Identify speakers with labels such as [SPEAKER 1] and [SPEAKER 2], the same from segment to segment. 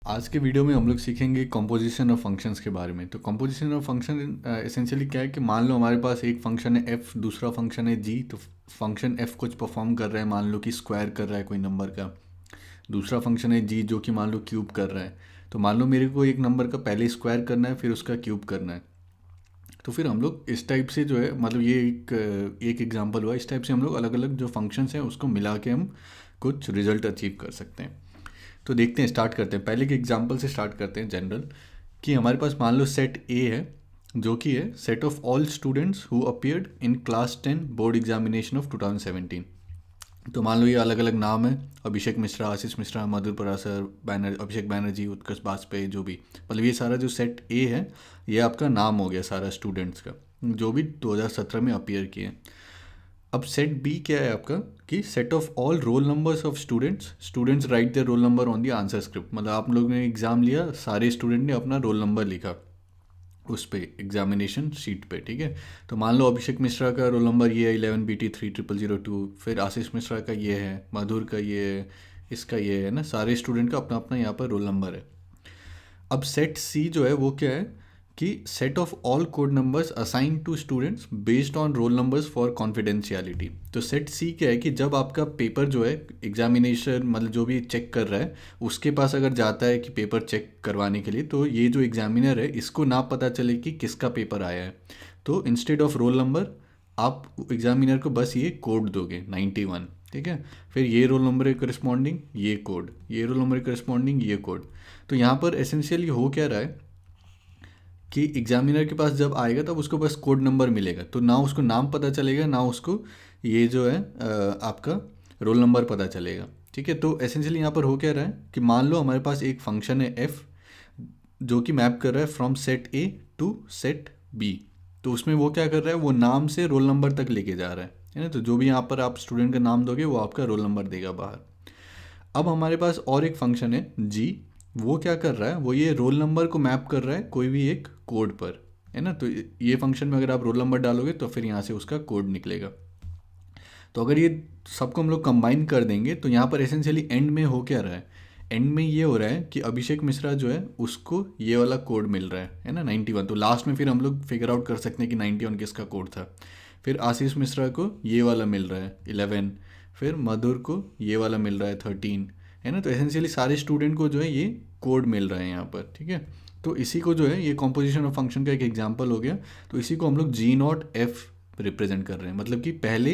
[SPEAKER 1] आज के वीडियो में हम लोग सीखेंगे कंपोजिशन ऑफ फंक्शंस के बारे में। तो कंपोजिशन ऑफ फंक्शन एसेंशियली क्या है कि मान लो हमारे पास एक फंक्शन है f, दूसरा फंक्शन है g। तो फंक्शन f कुछ परफॉर्म कर रहा है, मान लो कि स्क्वायर कर रहा है कोई नंबर का। दूसरा फंक्शन है g जो कि मान लो क्यूब कर रहा है। तो मान लो मेरे को एक नंबर का पहले स्क्वायर करना है, फिर उसका क्यूब करना है। तो फिर हम लोग इस टाइप से जो है, मतलब ये एक एग्जांपल हुआ, इस टाइप से हम लोग अलग अलग जो फंक्शंस हैं उसको मिला के हम कुछ रिजल्ट अचीव कर सकते हैं। तो देखते हैं, स्टार्ट करते हैं। पहले के एग्जांपल से स्टार्ट करते हैं जनरल, कि हमारे पास मान लो सेट ए है जो कि है set of all students who appeared in class 10 board examination of 2017। तो मान लो ये अलग अलग नाम है, अभिषेक मिश्रा, आशीष मिश्रा, मधुर परासर, अभिषेक बैनर्जी, उत्कर्ष बाजपेयी, जो भी, मतलब ये सारा जो सेट ए है ये आपका नाम हो गया सारा स्टूडेंट्स का जो भी 2017 में अपीयर किए। अब सेट बी क्या है आपका, कि set of all roll numbers of students right their roll number on the answer script. मतलब आप लोगों ने एग्ज़ाम लिया, सारे स्टूडेंट ने अपना रोल नंबर लिखा उस पे एग्जामिनेशन शीट पे, ठीक है। तो मान लो अभिषेक मिश्रा का रोल नंबर ये है 11BT30002, फिर आशीष मिश्रा का ये है, मधुर का ये है, इसका ये है ना, सारे स्टूडेंट का अपना अपना यहाँ पर रोल नंबर है। अब सेट सी जो है वो क्या है, कि set of all code numbers assign to students based on roll numbers for confidentiality. तो सेट सी क्या है कि जब आपका पेपर जो है एग्जामिनेशन, मतलब जो भी चेक कर रहा है उसके पास अगर जाता है कि पेपर चेक करवाने के लिए, तो ये जो एग्जामिनर है इसको ना पता चले कि किसका पेपर आया है। तो इंस्टेड ऑफ रोल नंबर आप एग्जामिनर को बस ये कोड दोगे 91, ठीक है। फिर ये रोल नंबर है करस्पॉन्डिंग ये कोड, ये रोल नंबर करस्पॉन्डिंग ये कोड। तो यहाँ पर एसेंशियली हो क्या रहा है कि एग्जामिनर के पास जब आएगा तब उसको बस कोड नंबर मिलेगा, तो ना उसको नाम पता चलेगा ना उसको ये जो है आपका रोल नंबर पता चलेगा, ठीक है। तो एसेंशियली यहाँ पर हो क्या रहा है कि मान लो हमारे पास एक फंक्शन है f जो कि मैप कर रहा है from set A to set B. तो उसमें वो क्या कर रहा है, वो नाम से रोल नंबर तक लेके जा रहा है ना। तो जो भी यहाँ पर आप स्टूडेंट का नाम दोगे वो आपका रोल नंबर देगा बाहर। अब हमारे पास और एक फंक्शन है जी, वो क्या कर रहा है, वो ये रोल नंबर को मैप कर रहा है कोई भी एक कोड पर, है ना। तो ये फंक्शन में अगर आप रोल नंबर डालोगे तो फिर यहाँ से उसका कोड निकलेगा। तो अगर ये सबको हम लोग कंबाइन कर देंगे तो यहाँ पर एसेंशियली एंड में हो क्या रहा है, एंड में ये हो रहा है कि अभिषेक मिश्रा जो है उसको ये वाला कोड मिल रहा है ना 91। तो लास्ट में फिर हम लोग फिगर आउट कर सकते हैं कि 91 किसका कोड था। फिर आशीष मिश्रा को ये वाला मिल रहा है 11, फिर मधुर को ये वाला मिल रहा है 13, है ना। तो एसेंशियली सारे स्टूडेंट को जो है ये कोड मिल रहा है यहाँ पर, ठीक है। तो इसी को जो है ये कॉम्पोजिशन ऑफ फंक्शन का एक एग्जाम्पल हो गया। तो इसी को हम लोग G0F रिप्रेजेंट कर रहे हैं, मतलब कि पहले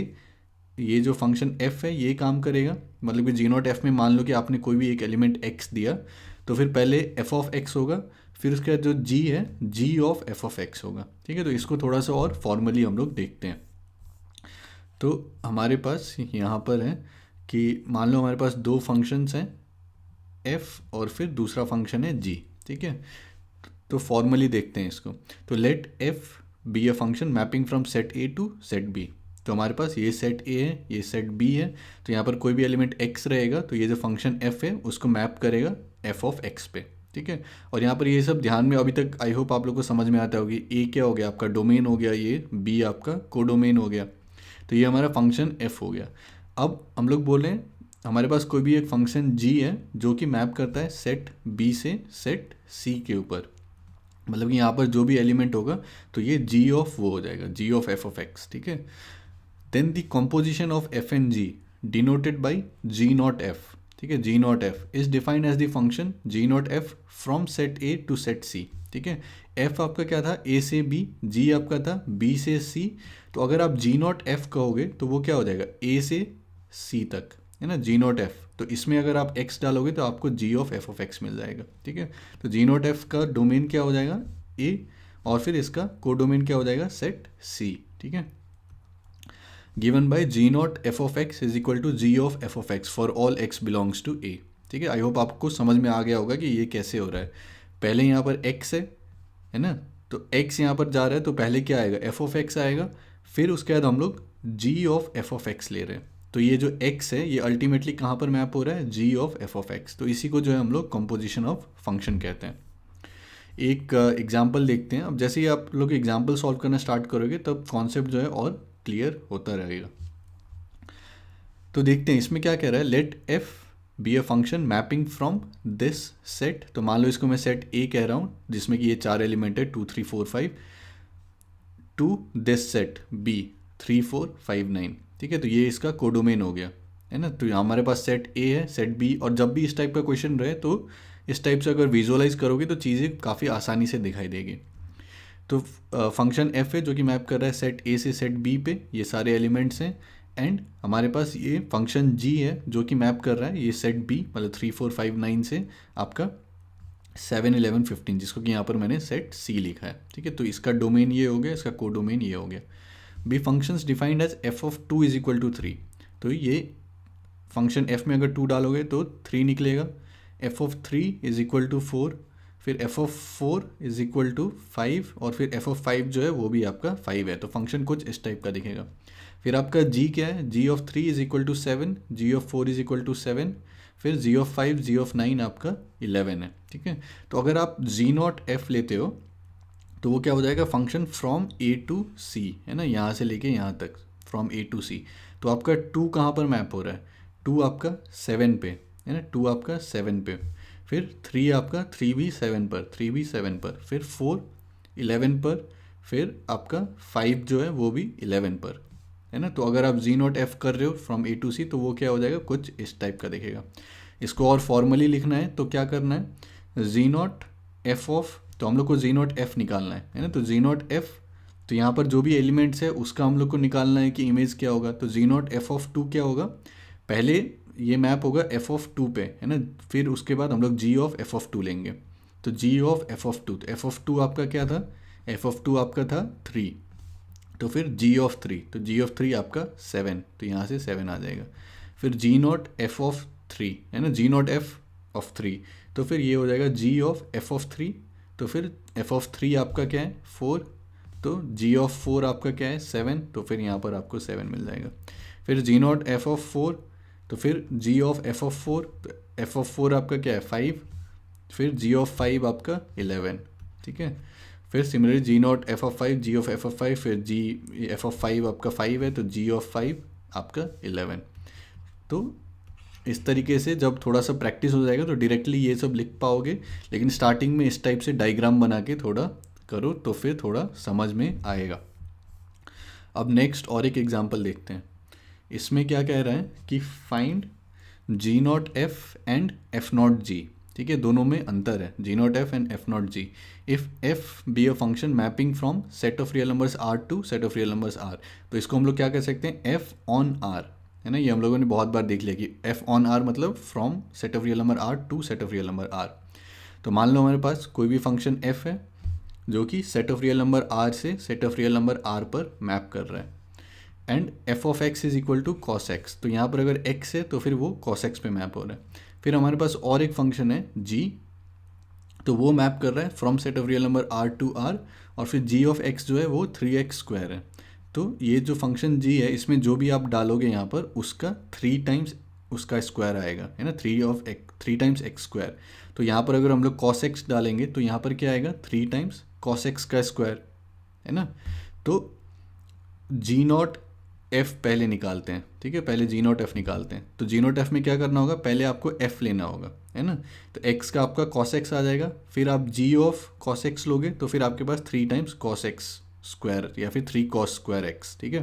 [SPEAKER 1] ये जो फंक्शन f है ये काम करेगा, मतलब कि G0F में मान लो कि आपने कोई भी एक एलिमेंट x दिया, तो फिर पहले f ऑफ x होगा, फिर उसके बाद जो g है g of f of x होगा, ठीक है। तो इसको थोड़ा सा और फॉर्मली हम लोग देखते हैं। तो हमारे पास यहाँ पर है कि मान लो हमारे पास दो फंक्शंस हैं f और फिर दूसरा फंक्शन है g, ठीक है। तो फॉर्मली देखते हैं इसको। तो let f be a function mapping from set a to set b। तो हमारे पास ये सेट a है, ये सेट b है। तो यहाँ पर कोई भी एलिमेंट x रहेगा तो ये जो फंक्शन f है उसको मैप करेगा f ऑफ x पे, ठीक है। और यहाँ पर ये सब ध्यान में, अभी तक आई होप आप लोग को समझ में आता होगी। a क्या हो गया आपका डोमेन हो गया, ये b आपका कोडोमेन हो गया। तो ये हमारा फंक्शन f हो गया। अब हम लोग बोलें हमारे पास कोई भी एक फंक्शन g है जो कि मैप करता है सेट b से सेट c के ऊपर, मतलब कि यहाँ पर जो भी एलिमेंट होगा तो ये g ऑफ वो हो जाएगा, g of f of x, ठीक है। Then the composition of f and g denoted by G0F, ठीक है। G0F is defined as the function G0F from set a to set c, ठीक है। f आपका क्या था, a से b, g आपका था b से c। तो अगर आप G0F कहोगे तो वो क्या हो जाएगा, a से c तक, है ना, G0F। तो इसमें अगर आप x डालोगे तो आपको g of f of x मिल जाएगा, ठीक है। तो G0F का डोमेन क्या हो जाएगा a, और फिर इसका कोडोमेन क्या हो जाएगा सेट c, ठीक है। Given by G0F of x is equal to g of f of x for all x belongs to a, ठीक है। आई होप आपको समझ में आ गया होगा कि ये कैसे हो रहा है। पहले यहाँ पर x है ना, तो x यहाँ पर जा रहा है तो पहले क्या आएगा, f ऑफ x आएगा, फिर उसके बाद हम लोग g of f of x ले रहे हैं। तो ये जो x है ये अल्टीमेटली कहाँ पर मैप हो रहा है, g of f of x। तो इसी को जो है हम लोग कंपोजिशन ऑफ फंक्शन कहते हैं। एक एग्जाम्पल देखते हैं। अब जैसे ही आप लोग एग्जाम्पल सॉल्व करना स्टार्ट करोगे तब कॉन्सेप्ट जो है और क्लियर होता रहेगा। तो देखते हैं इसमें क्या कह रहा है, let f be a function mapping from this set, तो मान लो इसको मैं सेट ए कह रहा हूँ जिसमें कि ये 4 एलिमेंट है 2 3 4 5, टू दिस सेट बी 3 4 5 9, ठीक है। तो ये इसका कोडोमेन हो गया, है ना। तो हमारे पास सेट ए है, सेट बी, और जब भी इस टाइप का क्वेश्चन रहे तो इस टाइप से अगर विजुअलाइज करोगे तो चीज़ें काफ़ी आसानी से दिखाई देगी। तो फंक्शन एफ है जो कि मैप कर रहा है सेट ए से सेट बी पे, ये सारे एलिमेंट्स हैं। एंड हमारे पास ये फंक्शन जी है जो कि मैप कर रहा है ये सेट बी, मतलब 3 4 5 9 से आपका 7 11 15, जिसको कि यहाँ पर मैंने सेट सी लिखा है, ठीक है। तो इसका डोमेन ये हो गया, इसका कोडोमेन ये हो गया। Be functions defined as f of 2 is equal to 3, तो ये फंक्शन एफ में अगर 2 डालोगे तो 3 निकलेगा। F of 3 is equal to 4, फिर f of 4 is equal to 5, और फिर एफ ऑफ 5 जो है वो भी आपका 5 है। तो फंक्शन कुछ इस टाइप का दिखेगा। फिर आपका जी क्या है, जी of 3 is equal to 7, ji of 4 is equal to 7, फिर जी ऑफ 5 जी ऑफ 9 आपका 11 है, ठीक है। तो अगर आप जी नॉट एफ लेते हो तो वो क्या हो जाएगा, फंक्शन फ्रॉम ए टू सी, है ना, यहाँ से लेके यहाँ तक फ्रॉम ए टू सी। तो आपका 2 कहाँ पर मैप हो रहा है, 2 आपका 7 पे, है ना, 2 आपका 7 पे, फिर 3 आपका 3 भी 7 पर, 3 भी 7 पर, फिर 4 11 पर, फिर आपका 5 जो है वो भी 11 पर, है ना। तो अगर आप जी नॉट एफ कर रहे हो फ्रॉम ए टू सी तो वो क्या हो जाएगा, कुछ इस टाइप का दिखेगा। इसको और फॉर्मली लिखना है तो क्या करना है, जी नॉट एफ ऑफ, तो हम लोग को जी नॉट एफ निकालना है ना। तो जी नॉट एफ, तो यहाँ पर जो भी एलिमेंट्स है उसका हम लोग को निकालना है कि इमेज क्या होगा। तो जी नॉट एफ ऑफ 2 क्या होगा, पहले ये मैप होगा एफ ऑफ 2 पे, है ना, फिर उसके बाद हम लोग जी ऑफ एफ ऑफ 2 लेंगे। तो जी ऑफ एफ ऑफ 2, तो एफ ऑफ 2 आपका क्या था, एफ ऑफ 2 आपका था 3, तो फिर जी ऑफ 3, तो जी ऑफ 3 आपका 7, तो यहाँ से 7 आ जाएगा। फिर जी नॉट एफ ऑफ 3, है ना, जी नॉट एफ ऑफ 3, तो फिर ये हो जाएगा जी ऑफ एफ ऑफ 3, तो फिर एफ ऑफ 3 आपका क्या है 4, तो जी ऑफ 4 आपका क्या है 7, तो फिर यहाँ पर आपको 7 मिल जाएगा। फिर जी नॉट एफ ऑफ 4, तो फिर जी ऑफ एफ ऑफ 4, तो एफ ऑफ 4 आपका क्या है 5, फिर जी ऑफ 5 आपका 11, ठीक है। फिर similarly g not f of 5, g of f of 5, फिर जी एफ ऑफ 5 आपका 5 है, तो जी ऑफ 5 आपका 11। तो इस तरीके से जब थोड़ा सा प्रैक्टिस हो जाएगा तो डायरेक्टली ये सब लिख पाओगे, लेकिन स्टार्टिंग में इस टाइप से डायग्राम बना के थोड़ा करो तो फिर थोड़ा समझ में आएगा। अब नेक्स्ट और एक एग्जांपल देखते हैं। इसमें क्या कह रहा है कि find g not f and f not g, ठीक है, दोनों में अंतर है, g not f and f not g. If f be a function mapping from set of real numbers R to set of real numbers R, तो इसको हम लोग क्या कह सकते हैं, एफ ऑन आर, है ना। ये हम लोगों ने बहुत बार देख लिया कि एफ ऑन आर मतलब from set of real number R to set of real number R. तो मान लो हमारे पास कोई भी फंक्शन एफ है जो कि set of real number R से set of real number R पर मैप कर रहा है, and f of x is equal to cos x, तो यहाँ पर अगर एक्स है तो फिर वो कॉस एक्स पे मैप हो रहा है। फिर हमारे पास और एक फंक्शन है जी, तो वो मैप कर रहा है from set of real number R to R, और फिर जी ऑफ एक्स जो है वो 3x स्क्वायर है। तो ये जो फंक्शन जी है इसमें जो भी आप डालोगे यहाँ पर उसका 3 टाइम्स उसका स्क्वायर आएगा, है ना, 3 टाइम्स एक्स स्क्वायर। तो यहाँ पर अगर हम लोग कॉस एक्स डालेंगे तो यहाँ पर क्या आएगा 3 टाइम्स कॉस एक्स का स्क्वायर, है ना। तो जी नॉट एफ पहले निकालते हैं, ठीक है, पहले जी नॉट एफ निकालते हैं। तो जी नॉट एफ में क्या करना होगा, पहले आपको एफ लेना होगा, है ना। तो एक्स का आपका कॉस एक्स आ जाएगा, फिर आप जी ऑफ कॉस एक्स लोगे तो फिर आपके पास 3 टाइम्स कॉस एक्स स्क्वायर या फिर 3 कॉस स्क्वायर एक्स, ठीक है।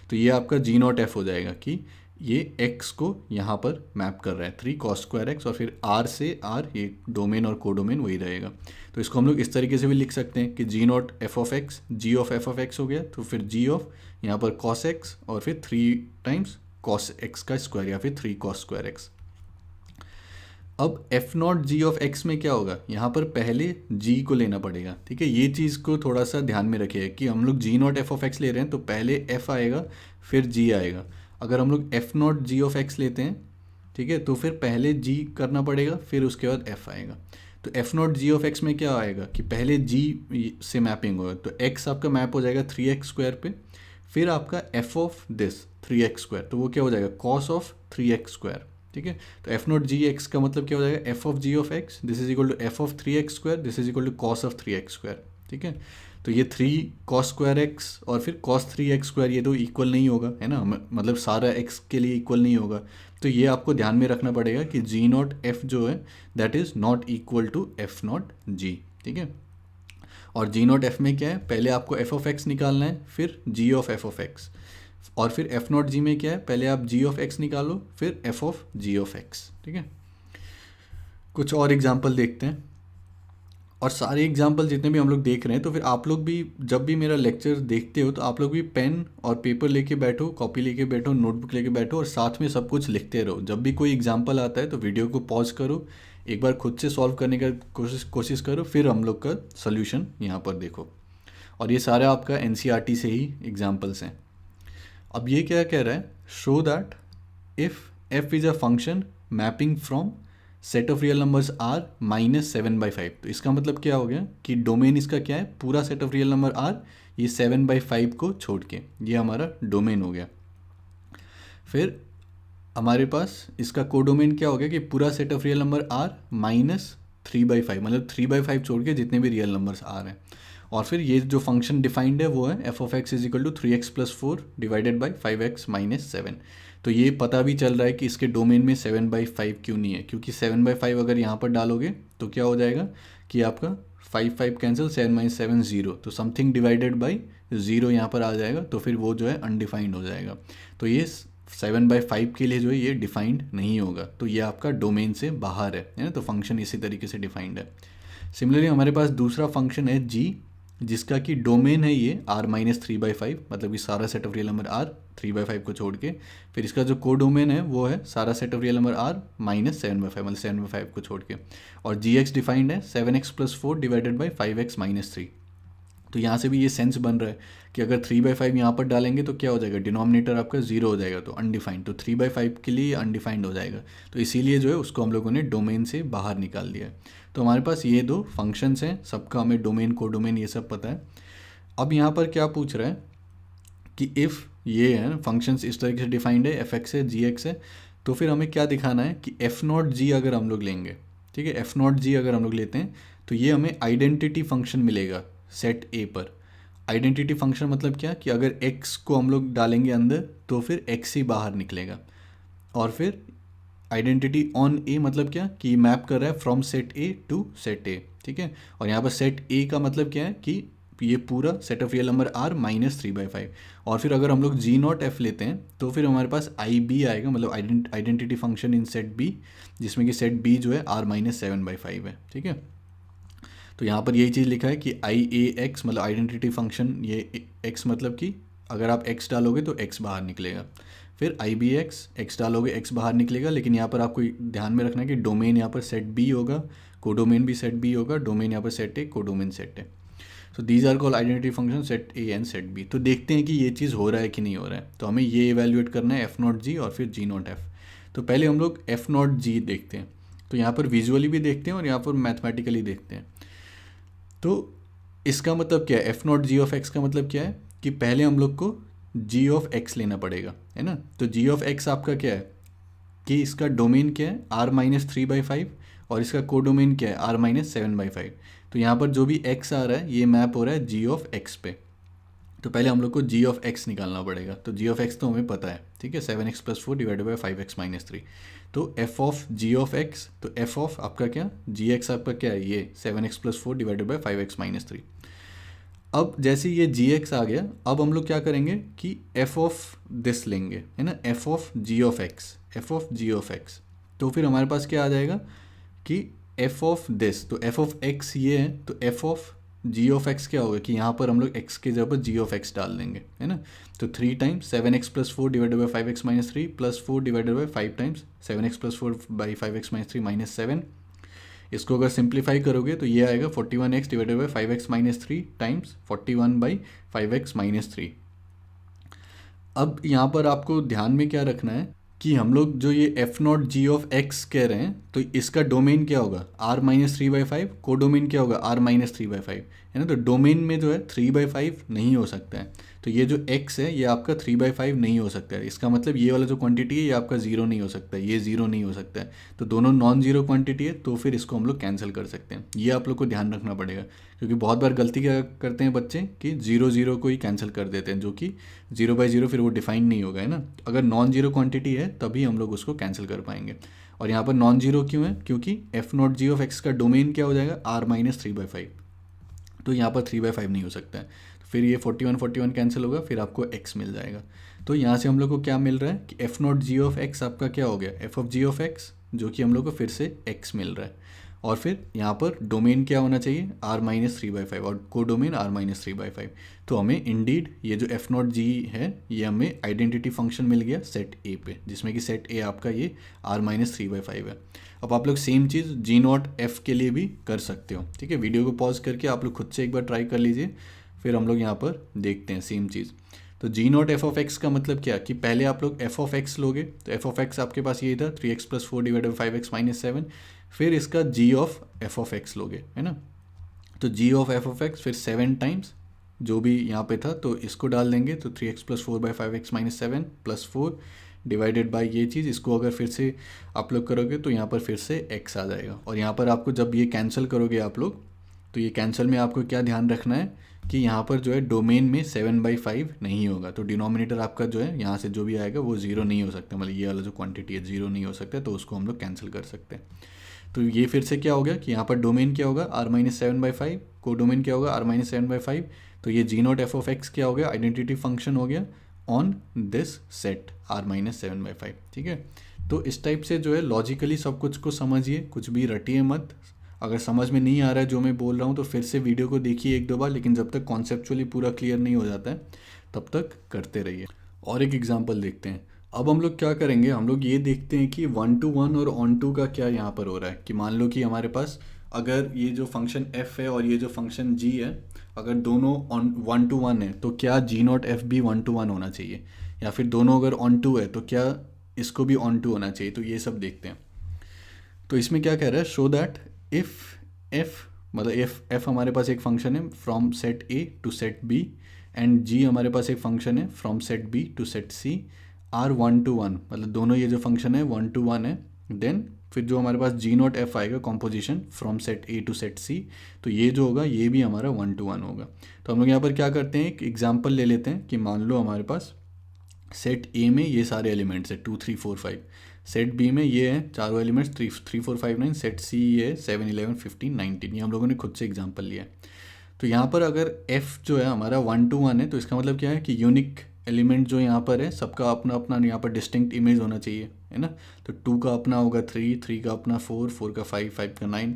[SPEAKER 1] तो ये आपका जी नॉट एफ हो जाएगा कि ये एक्स को यहाँ पर मैप कर रहा है 3 कॉस स्क्वायर एक्स, और फिर आर से आर, ये डोमेन और कोडोमेन वही रहेगा। तो इसको हम लोग इस तरीके से भी लिख सकते हैं कि g not f of x, g of f of x हो गया, तो फिर जी ऑफ यहाँ पर कॉस एक्स और फिर 3 टाइम्स कॉस एक्स का स्क्वायर या फिर 3 कॉस स्क्वायर एक्स। अब f not g of x में क्या होगा, यहाँ पर पहले जी को लेना पड़ेगा, ठीक है। ये चीज़ को थोड़ा सा ध्यान में रखिए कि हम लोग जी नॉट एफ ऑफ एक्स ले रहे हैं तो पहले एफ आएगा फिर जी आएगा। अगर हम लोग f not g of x लेते हैं, ठीक है, तो फिर पहले जी करना पड़ेगा फिर उसके बाद एफ आएगा। तो f not g of x में क्या आएगा कि पहले जी से मैपिंग होगा, तो एक्स आपका मैप हो जाएगा 3x स्क्वायर पे, फिर आपका F of this 3x square, तो वो क्या हो जाएगा कॉस ऑफ 3x स्क्वायर, ठीक है। तो एफ नॉट जी एक्स का मतलब क्या हो जाएगा, f of g of x this is equal to f of 3x square, this is equal to cos of 3x square, ठीक है। तो तो ये 3 cos² x और फिर cos 3x², ये तो इक्वल नहीं होगा, है ना, मतलब सारा x के लिए इक्वल नहीं होगा। तो ये आपको ध्यान में रखना पड़ेगा कि g0f जो है that is not equal to f0g, ठीक है। और g0f में क्या है, पहले आपको f(x) निकालना है, फिर g(f)(x), और फिर f0g में क्या है, पहले आप g(x) निकालो, फिर f(g)(x), ठीक है। कुछ और एग्जाम्पल देखते हैं, और सारे एग्जाम्पल जितने भी हम लोग देख रहे हैं, तो फिर आप लोग भी जब भी मेरा लेक्चर देखते हो तो आप लोग भी पेन और पेपर लेके बैठो, कॉपी लेके बैठो, नोटबुक लेके बैठो, और साथ में सब कुछ लिखते रहो। जब भी कोई एग्जाम्पल आता है तो वीडियो को पॉज करो, एक बार खुद से सॉल्व करने का कोशिश करो, फिर हम लोग का सोल्यूशन यहाँ पर देखो। और ये सारा आपका NCERT से ही एग्जाम्पल्स हैं। अब ये क्या कह रहा है, show that if f is a function mapping from set of real numbers r -7/5। तो इसका मतलब क्या हो गया कि डोमेन इसका क्या है, पूरा set of real number r, ये 7/5 को छोड़ के ये हमारा डोमेन हो गया। फिर हमारे पास इसका कोडोमेन क्या हो गया कि पूरा set of real number r -3/5, मतलब 3/5 छोड़ के जितने भी रियल नंबर्स आ रहे हैं। और फिर ये जो फंक्शन डिफाइंड है वो है f(x) = 3x + 4 / 5x - 7। तो ये पता भी चल रहा है कि इसके डोमेन में 7/5 क्यों नहीं है, क्योंकि 7/5 अगर यहाँ पर डालोगे तो क्या हो जाएगा कि आपका 5 कैंसिल, 7 - 7 0, तो समथिंग डिवाइडेड बाई 0 यहाँ पर आ जाएगा, तो फिर वो जो है अनडिफाइंड हो जाएगा। तो ये 7/5 के लिए जो है ये डिफाइंड नहीं होगा, तो ये आपका डोमेन से बाहर है ना, तो फंक्शन इसी तरीके से डिफाइंड है। सिमिलरली हमारे पास दूसरा फंक्शन है g, जिसका कि डोमेन है ये r -3/5, मतलब कि सारा set of real number r 3/5 को छोड़ के, फिर इसका जो कोडोमेन है वो है सारा set of real number r -7/5, मतलब 7/5 को छोड़ के, और gx डिफाइंड है 7x + 4 / 5x - 3। तो यहाँ से भी ये सेंस बन रहा है कि अगर 3/5 यहाँ पर डालेंगे तो क्या हो जाएगा, डिनोमिनेटर आपका 0 हो जाएगा, तो अनडिफाइंड, तो 3/5 के लिए अनडिफाइंड हो जाएगा, तो इसीलिए जो है उसको हम लोगों ने डोमेन से बाहर निकाल दिया है। तो हमारे पास ये दो फंक्शंस हैं, सबका हमें डोमेन, कोडोमेन ये सब पता है। अब यहाँ पर क्या पूछ रहा है कि इफ़ ये है फंक्शंस इस तरीके से डिफाइंड है, f(x) है, g(x) है, तो फिर हमें क्या दिखाना है कि f0g अगर हम लोग लेंगे, ठीक है, f0g अगर हम लोग लेते हैं तो ये हमें आइडेंटिटी फंक्शन मिलेगा सेट A पर। आइडेंटिटी फंक्शन मतलब क्या कि अगर x को हम लोग डालेंगे अंदर तो फिर x ही बाहर निकलेगा, और फिर आइडेंटिटी ऑन A मतलब क्या कि मैप कर रहा है from set A to set A, ठीक है। और यहाँ पर सेट A का मतलब क्या है कि ये पूरा set of real number r -3/5। और फिर अगर हम लोग g0f लेते हैं तो फिर हमारे पास IB आएगा, मतलब identity function in set B, जिसमें कि सेट B जो है r -7/5 है, ठीक है। तो यहाँ पर यही चीज़ लिखा है कि IAX मतलब आइडेंटिटी फंक्शन, ये x मतलब कि अगर आप x डालोगे तो x बाहर निकलेगा, फिर IBX x डालोगे x बाहर निकलेगा, लेकिन यहाँ पर आपको ध्यान में रखना है कि डोमेन यहाँ पर सेट B होगा, कोडोमेन भी सेट B होगा, डोमेन यहाँ पर set A, codomain set A। So these are called identity function set A and set B। तो देखते हैं कि ये चीज़ हो रहा है कि नहीं हो रहा है, तो हमें ये इवेल्युएट करना है f0g और फिर g0f। तो पहले हम लोग f0g देखते हैं, तो यहाँ पर विजुअली भी देखते हैं और यहाँ पर मैथमेटिकली देखते हैं। तो इसका मतलब क्या है, f0g(x) का मतलब क्या है कि पहले हम लोग को g(x) लेना पड़ेगा, है ना। तो g(x) आपका क्या है कि इसका डोमेन क्या है, r -3/5, और इसका कोडोमेन क्या है, r -7/5। तो यहाँ पर जो भी x आ रहा है ये मैप हो रहा है g(x) पे। तो पहले हम लोग को g(x) निकालना पड़ेगा, तो g(x) तो हमें पता है, ठीक है, 7x + 4 / 5x - 3। तो f(g)(x), तो f आपका क्या, gx आपका क्या है, ये 7x + 4 / 5x - 3। अब जैसे ये gx आ गया, अब हम लोग क्या करेंगे कि f(this) लेंगे, है ना, f(g)(x), तो फिर हमारे पास क्या आ जाएगा कि f(this), तो f(x) ये है, तो f(g)(x) क्या होगा कि यहाँ पर हम लोग x के जगह पर g(x) डाल देंगे, है ना। तो 3 times 7x + 4 / 5x - 3 + 4 / 5 times 7x + 4 / 5x - 3 -7। इसको अगर सिंप्लीफाई करोगे तो ये आएगा 41x / 5x - 3 टाइम्स 41/5x - 3। अब यहाँ पर आपको ध्यान में क्या रखना है कि हम लोग जो ये f0g(x) कह रहे हैं, तो इसका डोमेन क्या होगा, r -3/5, कोडोमेन क्या होगा, r -3/5, है ना। तो डोमेन में जो है 3/5 नहीं हो सकता है, तो ये जो x है ये आपका 3/5 नहीं हो सकता है। इसका मतलब ये वाला जो क्वांटिटी है ये आपका ज़ीरो नहीं हो सकता है, ये ज़ीरो नहीं हो सकता है। तो दोनों नॉन ज़ीरो क्वांटिटी है, तो फिर इसको हम लोग कैंसिल कर सकते हैं। ये आप लोग को ध्यान रखना पड़ेगा, क्योंकि बहुत बार गलती क्या करते हैं बच्चे कि ज़ीरो ज़ीरो को ही कैंसिल कर देते हैं, जो कि 0/0 फिर वो डिफाइन नहीं होगा, है ना। अगर नॉन ज़ीरो क्वांटिटी है तभी हम लोग उसको कैंसिल कर पाएंगे। और यहाँ पर नॉन ज़ीरो क्यों है? क्योंकि f0g का डोमेन क्या हो जाएगा, r-3/5। तो यहाँ पर 3/5 नहीं हो सकता है, तो फिर ये 41 कैंसिल होगा, फिर आपको x मिल जाएगा। तो यहाँ से हम लोग को क्या मिल रहा है कि f0g आपका क्या हो गया, f(g), जो कि हम लोग को फिर से x मिल रहा है। और फिर यहाँ पर डोमेन क्या होना चाहिए, r-3/5, और को डोमेन r-3/5। तो हमें इंडीड ये जो f0g है ये हमें आइडेंटिटी फंक्शन मिल गया सेट ए पे, जिसमें कि सेट ए आपका ये r-3/5 है। अब आप लोग सेम चीज़ g0f के लिए भी कर सकते हो, ठीक है। वीडियो को पॉज करके आप लोग खुद से एक बार ट्राई कर लीजिए, फिर हम लोग यहाँ पर देखते हैं सेम चीज़। तो g0f का मतलब क्या कि पहले आप लोग f लोगे, तो f आपके पास यही था 3x + 4 / 5x - 7, फिर इसका g(f) लोगे, है ना। तो g(f) फिर 7 टाइम्स जो भी यहाँ पे था तो इसको डाल देंगे, तो 3x + 4 / 5x - 7 + 4 डिवाइडेड बाय ये चीज़, इसको अगर फिर से आप लोग करोगे तो यहाँ पर फिर से x आ जाएगा। और यहाँ पर आपको जब ये कैंसिल करोगे आप लोग, तो ये कैंसिल में आपको क्या ध्यान रखना है कि यहाँ पर जो है डोमेन में 7/5 नहीं होगा, तो डिनोमिनेटर आपका जो है यहाँ से जो भी आएगा वो ज़ीरो नहीं हो सकता, मतलब ये वाला जो क्वांटिटी है ज़ीरो नहीं हो सकता, तो उसको हम लोग कैंसिल कर सकते हैं। तो ये फिर से क्या हो गया कि यहाँ पर डोमेन क्या होगा, r-7/5, को डोमेन क्या होगा, r-7/5। तो ये g0f क्या हो गया, आइडेंटिटी फंक्शन हो गया ऑन दिस सेट r-7/5, ठीक है। तो इस टाइप से जो है लॉजिकली सब कुछ को समझिए, कुछ भी रटिए मत। अगर समझ में नहीं आ रहा है जो मैं बोल रहा हूँ तो फिर से वीडियो को देखिए 1-2 बार, लेकिन जब तक कॉन्सेप्चुअली पूरा क्लियर नहीं हो जाता है तब तक करते रहिए। और एक एग्जांपल देखते हैं। अब हम लोग क्या करेंगे, हम लोग ये देखते हैं कि 1-to-1 और on-to का क्या यहाँ पर हो रहा है। कि मान लो कि हमारे पास अगर ये जो फंक्शन f है और ये जो फंक्शन g है, अगर दोनों 1-to-1 है तो क्या g0f भी 1-to-1 होना चाहिए, या फिर दोनों अगर on-to है तो क्या इसको भी on-to होना चाहिए। तो ये सब देखते हैं। तो इसमें क्या कह रहा है, शो दैट इफ़ f, मतलब f हमारे पास एक फंक्शन है from set a to set b, and g हमारे पास एक फंक्शन है from set b to set c, are 1-to-1, मतलब दोनों ये जो फंक्शन है 1-to-1 है। देन फिर जो हमारे पास g0f आएगा composition from set a to set c, तो ये जो होगा ये भी हमारा 1-to-1 होगा। तो हम लोग यहाँ पर क्या करते हैं, एक एग्जाम्पल ले लेते हैं कि मान लो हमारे पास सेट ए में ये सारे एलिमेंट्स है 2, 3, 4, 5, सेट बी में ये है चारों एलिमेंट्स 3, 4, 5, 9, सेट सी ये 7, 11, 15, 19। ये हम लोगों ने खुद से एग्जांपल लिया है। तो यहाँ पर अगर f जो है हमारा 1-to-1 है, तो इसका मतलब क्या है कि यूनिक एलिमेंट जो यहाँ पर है सबका अपना अपना यहाँ पर डिस्टिंक्ट इमेज होना चाहिए, है ना। तो 2 का अपना होगा 3, 3 का अपना 4, 4 का 5, 5 का 9।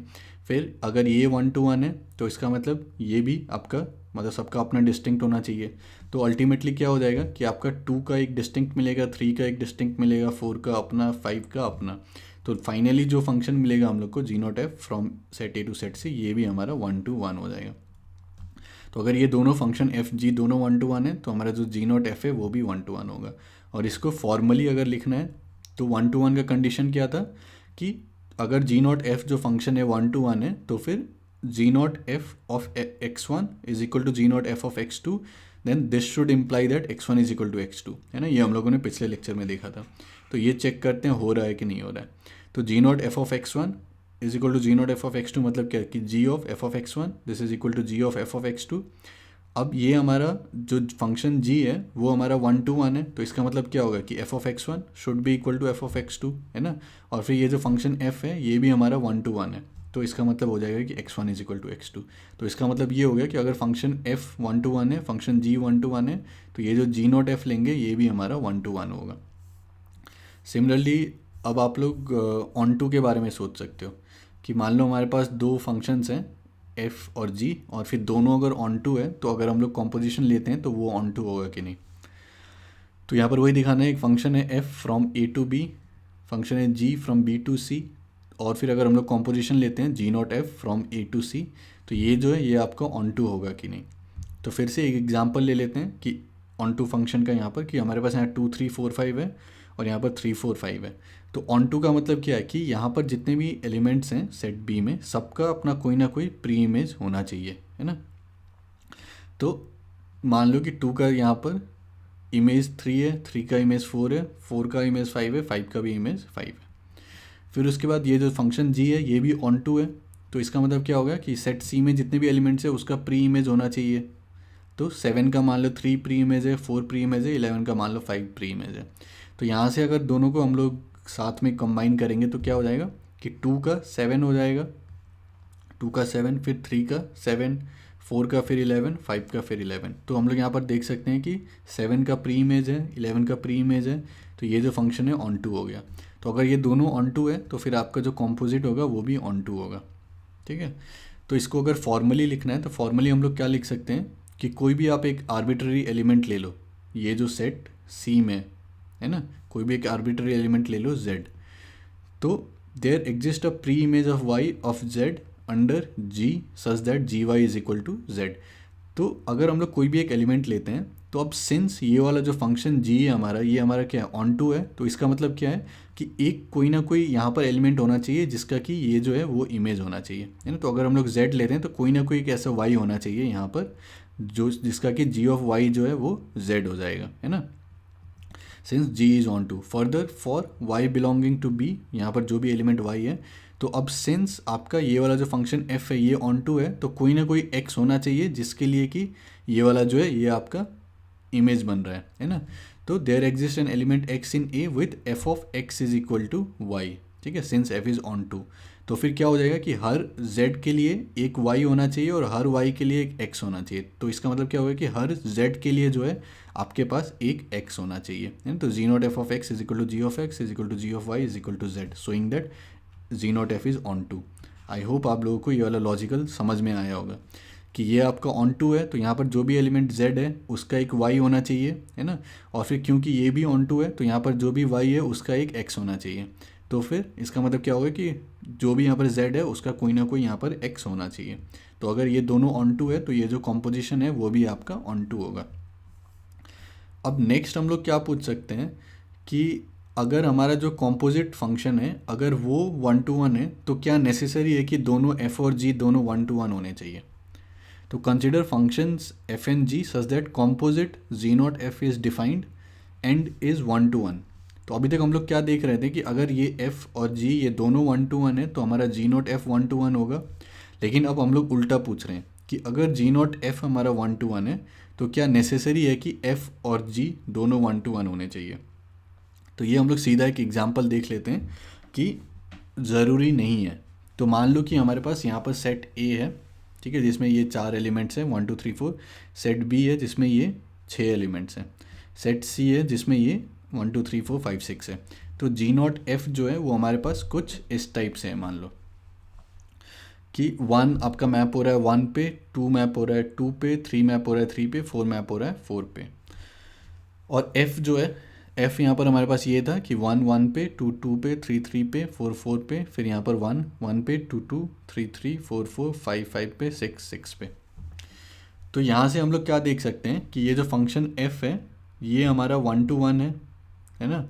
[SPEAKER 1] फिर अगर ये 1-to-1 है तो इसका मतलब ये भी आपका, मतलब सबका अपना डिस्टिंक्ट होना चाहिए। तो अल्टीमेटली क्या हो जाएगा कि आपका 2 का एक डिस्टिंक्ट मिलेगा, 3 का एक डिस्टिंक्ट मिलेगा, 4 का अपना, 5 का अपना। तो फाइनली जो फंक्शन मिलेगा हम लोग को g0f from set A to set C, ये भी हमारा 1-to-1 हो जाएगा। तो अगर ये दोनों फंक्शन एफ जी दोनों 1-to-1 है तो हमारा जो g0f है वो भी 1-to-1 होगा। और इसको फॉर्मली अगर लिखना है तो 1-to-1 का कंडीशन क्या था कि अगर g0f जो फंक्शन है 1-to-1 है तो फिर g0f of x1 is equal to g0f of x2, then this should imply that x1 is equal to x2, है ना। ये हम लोगों ने पिछले लेक्चर में देखा था। तो ये चेक करते हैं हो रहा है कि नहीं हो रहा है। तो g0f of x1 is equal to g0f of x2 मतलब क्या कि g of f of x1 this is equal to g of f of x2। अब ये हमारा जो फंक्शन g है वो हमारा 1-to-1 है, तो इसका मतलब क्या होगा कि f of x1 should be equal to f of x2, है ना। और फिर ये जो फंक्शन f है ये भी हमारा 1-to-1 है, तो इसका मतलब हो जाएगा कि x1 is equal to x2। तो इसका मतलब ये हो गया कि अगर फंक्शन f 1-to-1 है, फंक्शन g 1-to-1 है, तो ये जो g0f लेंगे ये भी हमारा 1-to-1 होगा। सिमिलरली अब आप लोग on-to के बारे में सोच सकते हो कि मान लो हमारे पास दो फंक्शंस हैं f और g, और फिर दोनों अगर on-to है तो अगर हम लोग कॉम्पोजिशन लेते हैं तो वो on-to होगा कि नहीं। तो यहाँ पर वही दिखाना है, एक फंक्शन है f from a to b, function है g from b to c, और फिर अगर हम लोग कॉम्पोजिशन लेते हैं g0f from a to c, तो ये जो है ये आपका on-to होगा कि नहीं। तो फिर से एक एग्जांपल ले लेते हैं कि on-to फंक्शन का यहाँ पर कि हमारे पास यहाँ 2, 3, 4, 5 है और यहाँ पर 3, 4, 5 है। तो on-to का मतलब क्या है कि यहाँ पर जितने भी एलिमेंट्स हैं सेट बी में सबका अपना कोई ना कोई प्री इमेज होना चाहिए, है ना। तो मान लो कि 2 का यहाँ पर इमेज 3 है, 3 का इमेज 4 है, 4 का इमेज 5 है, 5 का भी इमेज 5 है। फिर उसके बाद ये जो फंक्शन जी है ये भी ऑन टू है, तो इसका मतलब क्या होगा कि सेट सी में जितने भी एलिमेंट्स है उसका प्री इमेज होना चाहिए। तो 7 का मान लो 3 प्री इमेज है, 4 प्री इमेज है, 11 का मान लो 5 प्री इमेज है। तो यहाँ से अगर दोनों को हम लोग साथ में कंबाइन करेंगे तो क्या हो जाएगा कि 2 का 7 हो जाएगा, 2 का 7, फिर 3 का 7, 4 का फिर 11, 5 का फिर 11। तो हम लोग यहाँ पर देख सकते हैं कि 7 का प्री इमेज है, 11 का प्री इमेज है, तो ये जो फंक्शन है ऑन टू हो गया। तो अगर ये दोनों ऑन टू है तो फिर आपका जो कॉम्पोजिट होगा वो भी ऑन टू होगा। ठीक है, तो इसको अगर फॉर्मली लिखना है तो फॉर्मली हम लोग क्या लिख सकते हैं कि कोई भी आप एक आर्बिट्ररी एलिमेंट ले लो, ये जो सेट सी में है ना, कोई भी एक आर्बिट्ररी एलिमेंट ले लो z, तो there exist a pre image of y of z under g such that g y is equal to z. तो अगर हम लोग कोई भी एक एलिमेंट लेते हैं तो अब सिंस ये वाला जो फंक्शन g है हमारा, ये हमारा क्या है ऑन टू है, तो इसका मतलब क्या है कि एक कोई ना कोई यहाँ पर एलिमेंट होना चाहिए जिसका कि ये जो है वो इमेज होना चाहिए, है ना। तो अगर हम लोग z लेते हैं तो कोई ना कोई एक ऐसा y होना चाहिए यहाँ पर जो जिसका कि g ऑफ y जो है वो z हो जाएगा, है ना। Since g is onto further for y belonging to b, यहाँ पर जो भी एलिमेंट y है, तो अब सिंस आपका ये वाला जो फंक्शन f है ये ऑन टू है तो कोई ना कोई x होना चाहिए जिसके लिए कि ये वाला जो है ये आपका इमेज बन रहा है ना। तो there exist an element x in a with f of x is equal to y। ठीक है, since f is onto, तो फिर क्या हो जाएगा कि हर z के लिए एक y होना चाहिए और हर y के लिए एक x होना चाहिए। तो इसका मतलब क्या होगा कि हर z के लिए जो है आपके पास एक x होना चाहिए, है ना। तो g not f of x is equal to g of x is equal to g of y is equal to z, showing that g not f is onto. I hope आप लोगों को ये वाला logical समझ में आया होगा कि ये आपका ऑन टू है तो यहाँ पर जो भी एलिमेंट z है उसका एक y होना चाहिए, है ना। और फिर क्योंकि ये भी ऑन टू है तो यहाँ पर जो भी y है उसका एक x होना चाहिए। तो फिर इसका मतलब क्या होगा कि जो भी यहाँ पर z है उसका कोई ना कोई यहाँ पर x होना चाहिए। तो अगर ये दोनों ऑन टू है तो ये जो कॉम्पोजिशन है वो भी आपका ऑन टू होगा। अब नेक्स्ट हम लोग क्या पूछ सकते हैं कि अगर हमारा जो कॉम्पोजिट फंक्शन है अगर वो 1 to 1 है तो क्या नेसेसरी है कि दोनों f और g दोनों 1 to 1 होने चाहिए। तो consider functions f and g such that composite g not f is defined and is 1 to 1। तो अभी तक हम लोग क्या देख रहे थे कि अगर ये f और g ये दोनों 1 to 1 है तो हमारा जी नॉट एफ 1 to 1 होगा। लेकिन अब हम लोग उल्टा पूछ रहे हैं कि अगर जी नॉट एफ हमारा 1 to 1 है तो क्या नेसेसरी है कि f और g दोनों 1 to 1 होने चाहिए। तो ये हम लोग सीधा एक एग्जांपल देख लेते हैं कि ज़रूरी नहीं है। तो मान लो कि हमारे पास यहाँ पर सेट A है, ठीक है, जिसमें ये 4 एलिमेंट्स हैं 1 2 3 4। सेट B है जिसमें ये 6 एलिमेंट्स हैं। सेट C है जिसमें ये 1 2 3 4 5 6 है। तो जी नॉट एफ जो है वो हमारे पास कुछ इस टाइप से है। मान लो कि 1 आपका मैप हो रहा है 1 पे, 2 मैप हो रहा है 2 पे, 3 मैप हो रहा है 3 पे, 4 मैप हो रहा है 4 पे। और f जो है f यहाँ पर हमारे पास ये था कि 1 1 पे, 2 2 पे, 3 3 पे, 4 4 पे, फिर यहाँ पर 1 1 पे, 2 2 3 3 4 4 5 5 पे, 6 6 पे। तो यहाँ से हम लोग क्या देख सकते हैं कि ये जो फंक्शन f है ये हमारा 1 to 1 है ना।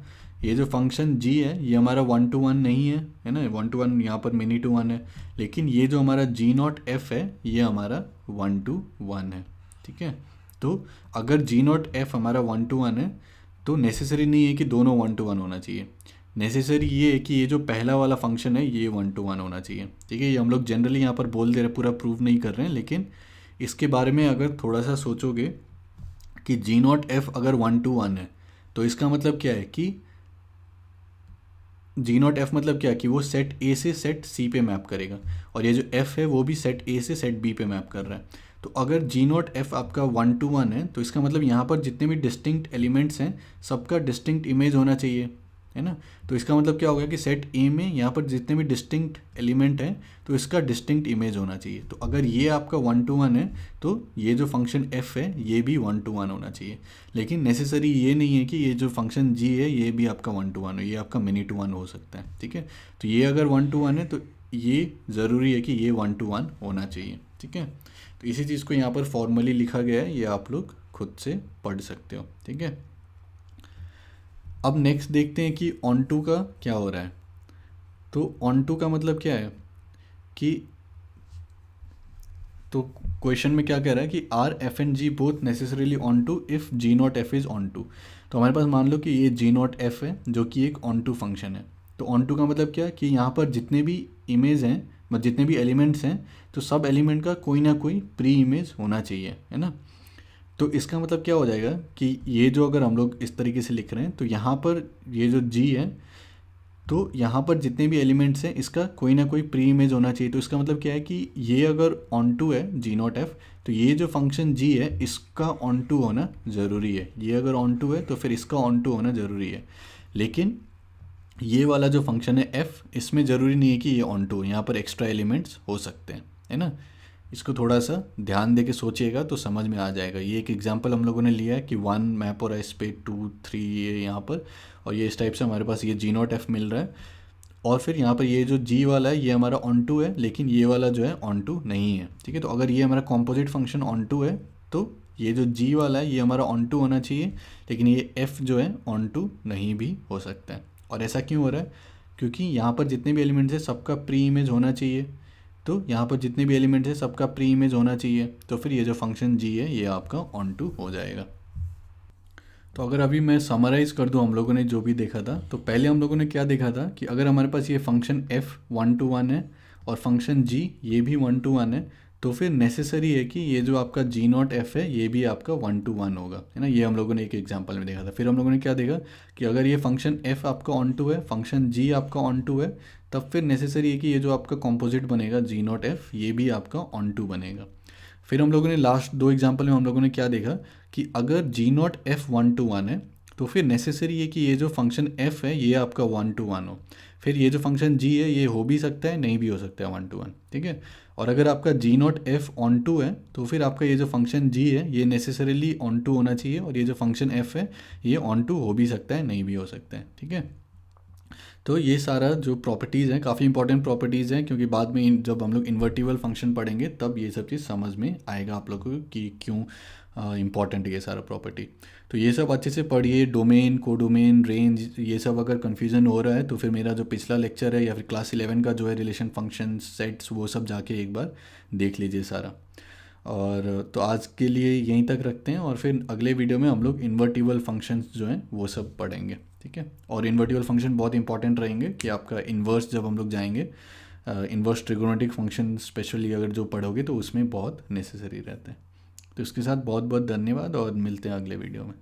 [SPEAKER 1] ये जो फंक्शन g है ये हमारा 1 to 1 नहीं है ना। 1 to 1 यहाँ पर मिनी टू 1 है। लेकिन ये जो हमारा जी नॉट एफ है ये हमारा 1 to 1 है। ठीक है, तो अगर जी नॉट एफ हमारा 1 to 1 है तो नेसेसरी नहीं है कि दोनों 1 to 1 होना चाहिए। नेसेसरी ये है कि ये जो पहला वाला फंक्शन है ये 1 to 1 होना चाहिए। ठीक है, ये हम लोग जनरली यहाँ पर बोल दे रहे, पूरा प्रूव नहीं कर रहे हैं, लेकिन इसके बारे में अगर थोड़ा सा सोचोगे कि जी नॉट एफ अगर 1 to 1 है तो इसका मतलब क्या है कि जी नॉट एफ मतलब क्या कि वो सेट ए से सेट सी पे मैप करेगा और ये जो एफ है वो भी सेट ए से सेट बी पे मैप कर रहा है। तो अगर जी नॉट एफ आपका 1 to 1 है तो इसका मतलब यहाँ पर जितने भी डिस्टिंक्ट एलिमेंट्स हैं सबका डिस्टिंक्ट इमेज होना चाहिए, है ना। तो इसका मतलब क्या होगा कि सेट ए में यहाँ पर जितने भी डिस्टिंक्ट एलिमेंट हैं तो इसका डिस्टिंक्ट इमेज होना चाहिए। तो अगर ये आपका 1 to 1 है तो ये जो फंक्शन f है ये भी 1 to 1 होना चाहिए। लेकिन नेसेसरी ये नहीं है कि ये जो फंक्शन g है ये भी आपका 1 to 1 हो, ये आपका मिनी टू 1 हो सकता है। ठीक है, तो ये अगर 1 to 1 है तो ये ज़रूरी है कि ये 1 to 1 होना चाहिए। ठीक है, तो इसी चीज़ को यहाँ पर फॉर्मली लिखा गया है, ये आप लोग खुद से पढ़ सकते हो। ठीक है, अब नेक्स्ट देखते हैं कि ऑन टू का क्या हो रहा है। तो ऑन टू का मतलब क्या है कि तो क्वेश्चन में क्या कह रहा है कि are f and g both necessarily onto if g not f is onto. तो हमारे पास मान लो कि ये जी नॉट एफ है जो कि एक ऑन टू फंक्शन है। तो ऑन टू का मतलब क्या है कि यहाँ पर जितने भी इमेज हैं, मतलब जितने भी एलिमेंट्स हैं, तो सब एलिमेंट का कोई ना कोई प्री इमेज होना चाहिए, है ना। तो इसका मतलब क्या हो जाएगा कि ये जो अगर हम लोग इस तरीके से लिख रहे हैं तो यहाँ पर ये जो जी है, तो यहाँ पर जितने भी एलिमेंट्स हैं इसका कोई ना कोई प्री इमेज होना चाहिए। तो इसका मतलब क्या है कि ये अगर ऑन टू है जी नॉट एफ, तो ये जो फंक्शन जी है इसका ऑन टू होना ज़रूरी है। ये अगर ऑन टू है तो फिर इसका ऑन टू होना ज़रूरी है। लेकिन ये वाला जो फंक्शन है एफ, इसमें ज़रूरी नहीं है कि ये ऑन टू हो, यहाँ पर एक्स्ट्रा एलिमेंट्स हो सकते हैं, है ना। इसको थोड़ा सा ध्यान दे के सोचिएगा तो समझ में आ जाएगा। ये एक एग्जांपल हम लोगों ने लिया है कि 1 मैप हो रहा है इस पे, 2 3 ये यहाँ पर, और ये इस टाइप से हमारे पास ये जी नॉट एफ मिल रहा है। और फिर यहाँ पर ये जो जी वाला है ये हमारा ऑन टू है, लेकिन ये वाला जो है ऑन टू नहीं है, ठीक है। तो अगर ये हमारा कॉम्पोजिट फंक्शन ऑन टू है तो ये जो जी वाला है ये हमारा ऑन टू होना चाहिए, लेकिन ये एफ जो है ऑन टू नहीं भी हो सकता है। और ऐसा क्यों हो रहा है? क्योंकि यहाँ पर जितने भी एलिमेंट्स हैं सबका प्री इमेज होना चाहिए। तो यहाँ पर जितने भी एलिमेंट्स हैं सबका प्री इमेज होना चाहिए, तो फिर ये जो फंक्शन जी है ये आपका ऑन टू हो जाएगा। तो अगर अभी मैं समराइज़ कर दूं हम लोगों ने जो भी देखा था, तो पहले हम लोगों ने क्या देखा था कि अगर हमारे पास ये फंक्शन f 1 to 1 है और फंक्शन g ये भी 1 to 1 है, तो फिर नेसेसरी है कि ये जो आपका जी नॉट एफ है ये भी आपका 1 to 1 होगा, है ना। ये हम लोगों ने एक एग्जांपल में देखा था। फिर हम लोगों ने क्या देखा कि अगर ये फंक्शन f आपका ऑन टू है, फंक्शन g आपका ऑन टू है, तब फिर नेसेसरी है कि ये जो आपका कॉम्पोजिट बनेगा जी नॉट एफ ये भी आपका ऑन टू बनेगा। फिर हम लोगों ने लास्ट 2 एग्जाम्पल में हम लोगों ने क्या देखा कि अगर जी नॉट एफ 1 to 1 है तो फिर नेसेसरी है कि ये जो फंक्शन f है ये आपका 1 to 1 हो। फिर ये जो फंक्शन g है ये हो भी सकता है, नहीं भी हो सकता है 1 to 1, ठीक है। और अगर आपका जी नॉट एफ ऑन टू है तो फिर आपका ये जो फंक्शन g है ये नेसेसरीली ऑन टू होना चाहिए, और ये जो फंक्शन f है ये ऑन टू हो भी सकता है, नहीं भी हो सकता है, ठीक है। तो ये सारा जो प्रॉपर्टीज़ हैं काफ़ी इंपॉर्टेंट प्रॉपर्टीज़ हैं, क्योंकि बाद में जब हम लोग इन्वर्टिबल फंक्शन पढ़ेंगे तब ये सब चीज़ समझ में आएगा आप लोगों को कि क्यों इंपॉर्टेंट है ये सारा प्रॉपर्टी। तो ये सब अच्छे से पढ़िए, डोमेन, कोडोमेन, रेंज, ये सब अगर कन्फ्यूज़न हो रहा है तो फिर मेरा जो पिछला लेक्चर है या फिर क्लास 11 का जो है रिलेशन फंक्शन सेट्स, वो सब जाके एक बार देख लीजिए सारा। और तो आज के लिए यहीं तक रखते हैं, और फिर अगले वीडियो में हम लोग इन्वर्टिबल फंक्शंस जो हैं वो सब पढ़ेंगे, ठीक है। और इन्वर्टिबल फंक्शन बहुत इंपॉर्टेंट रहेंगे कि आपका इन्वर्स जब हम लोग जाएंगे, इन्वर्स ट्रिगोनेटिक फंक्शन स्पेशली अगर जो पढ़ोगे तो उसमें बहुत नेसेसरी रहते हैं। तो इसके साथ बहुत बहुत धन्यवाद और मिलते हैं अगले वीडियो में।